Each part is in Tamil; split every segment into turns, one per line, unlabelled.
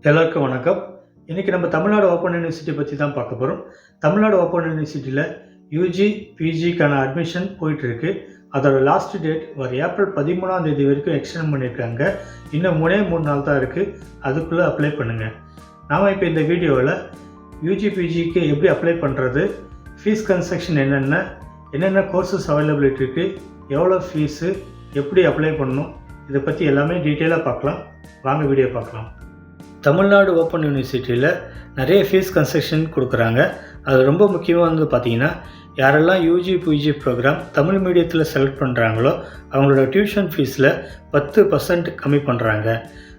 எல்லாருக்கும் வணக்கம். இன்றைக்கி நம்ம தமிழ்நாடு ஓப்பன் யூனிவர்சிட்டி பற்றி தான் பார்க்க போகிறோம். தமிழ்நாடு ஓப்பன் யூனிவர்சிட்டியில் யூஜி, பிஜிக்கான அட்மிஷன் போயிட்டுருக்கு. அதோட லாஸ்ட் டேட் வர ஏப்ரல் 13ஆம் தேதி வரைக்கும் எக்ஸ்டெண்ட் பண்ணியிருக்காங்க. இன்னும் 3 நாள் தான் இருக்குது. அதுக்குள்ளே அப்ளை பண்ணுங்கள். நாம் இப்போ இந்த வீடியோவில் யூஜி, பிஜிக்கு எப்படி அப்ளை பண்ணுறது, ஃபீஸ் கன்ஸ்ட்ரக்ஷன் என்னென்ன கோர்சஸ் அவைலபிலிட்டி இருக்குது, எவ்வளோ ஃபீஸு, எப்படி அப்ளை பண்ணணும், இதை பற்றி எல்லாமே டீட்டெயிலாக பார்க்கலாம். வாங்க வீடியோ பார்க்கலாம். தமிழ்நாடு ஓப்பன் யூனிவர்சிட்டியில் நிறைய ஃபீஸ் கன்செஷன் கொடுக்குறாங்க. அது ரொம்ப முக்கியமாக வந்து பார்த்திங்கன்னா, யாரெல்லாம் யூஜி, பிஜி ப்ரோக்ராம் தமிழ் மீடியத்தில் செலக்ட் பண்ணுறாங்களோ அவங்களோட டியூஷன் ஃபீஸில் 10% கம்மி பண்ணுறாங்க.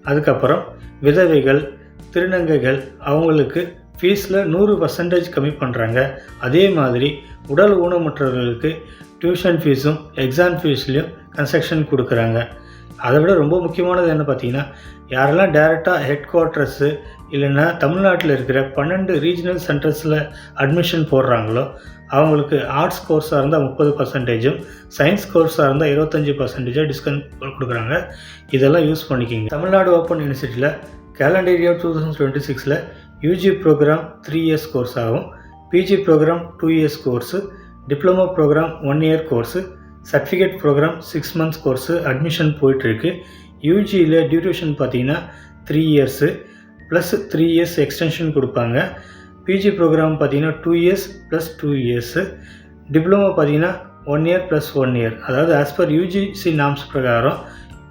அதுக்கப்புறம் விதவைகள், திருநங்கைகள் அவங்களுக்கு ஃபீஸில் 100% கம்மி பண்ணுறாங்க. அதே மாதிரி உடல் ஊனமுற்றவர்களுக்கு டியூஷன் ஃபீஸும் எக்ஸாம் ஃபீஸ்லேயும் கன்செஷன் கொடுக்குறாங்க. அதை விட ரொம்ப முக்கியமானது என்ன பார்த்தீங்கன்னா, யாரெல்லாம் டைரெக்டாக ஹெட் குவார்ட்டர்ஸு இல்லைன்னா தமிழ்நாட்டில் இருக்கிற 12 ரீஜனல் சென்டர்ஸில் அட்மிஷன் போடுறாங்களோ அவங்களுக்கு ஆர்ட்ஸ் கோர்ஸாக இருந்தால் 30%, சயின்ஸ் கோர்ஸாக இருந்தால் 25% டிஸ்கவுண்ட் கொடுக்குறாங்க. இதெல்லாம் யூஸ் பண்ணிக்கிங்க. தமிழ்நாடு ஓப்பன் யூனிவர்சிட்டியில் calendar year 2026 UG programme 3 years course ஆகும், PG programme 2 years course, diploma programme 1 year course, certificate programme 6 months course admission போயிட்டுருக்கு. யூஜியில் டியூரேஷன் பார்த்தீங்கன்னா 3 இயர்ஸு ப்ளஸ் 3 இயர்ஸ் எக்ஸ்டென்ஷன் கொடுப்பாங்க. பிஜி ப்ரோக்ராம் பார்த்தீங்கன்னா 2 இயர்ஸ் ப்ளஸ் 2 இயர்ஸு, டிப்ளமோ பார்த்தீங்கன்னா 1 இயர் ப்ளஸ் 1 இயர். அதாவது ஆஸ் பர் யூஜிசி நாம்ஸ் பிரகாரம்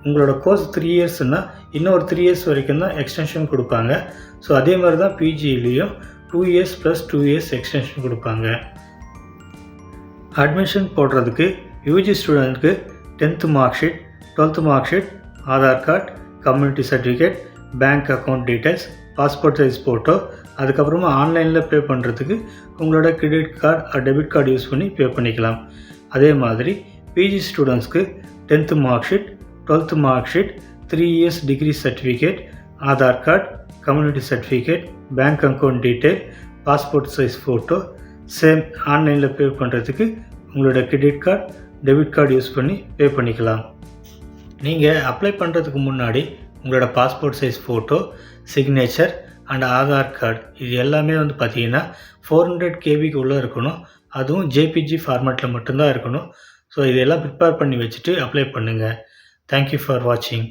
உங்களோட கோர்ஸ் 3 இயர்ஸ்னால் இன்னொரு 3 இயர்ஸ் வரைக்கும் தான் எக்ஸ்டென்ஷன் கொடுப்பாங்க. ஸோ அதே மாதிரி தான் பிஜிலையும் 2 இயர்ஸ் ப்ளஸ் 2 இயர்ஸ் எக்ஸ்டென்ஷன் கொடுப்பாங்க. அட்மிஷன் போடுறதுக்கு யூஜி ஸ்டூடெண்ட்க்கு 10th mark sheet, 12th mark sheet, Aadhaar card, community certificate, bank account details, passport size photo, அதுக்கப்புறமா ஆன்லைனில் பே பண்ணுறதுக்கு உங்களோட credit card debit card use பண்ணி பே பண்ணிக்கலாம். அதே மாதிரி பிஜி ஸ்டூடெண்ட்ஸ்க்கு 10th mark sheet, 12th mark sheet, 3 years degree certificate, Aadhaar card, community certificate, bank account detail, passport size photo same ஆன்லைனில் பே பண்ணுறதுக்கு உங்களோட credit card debit card use பண்ணி பே பண்ணிக்கலாம். நீங்கள் அப்ளை பண்ணுறதுக்கு முன்னாடி உங்களோட passport size photo, signature and Aadhaar card இது எல்லாமே வந்து பார்த்தீங்கன்னா 400 KBக்கு உள்ளே இருக்கணும். அதுவும் ஜேபிஜி ஃபார்மேட்டில் மட்டும்தான் இருக்கணும். ஸோ இதெல்லாம் ப்ரிப்பேர் பண்ணி வச்சுட்டு அப்ளை பண்ணுங்கள். தேங்க்யூ ஃபார் வாட்சிங்.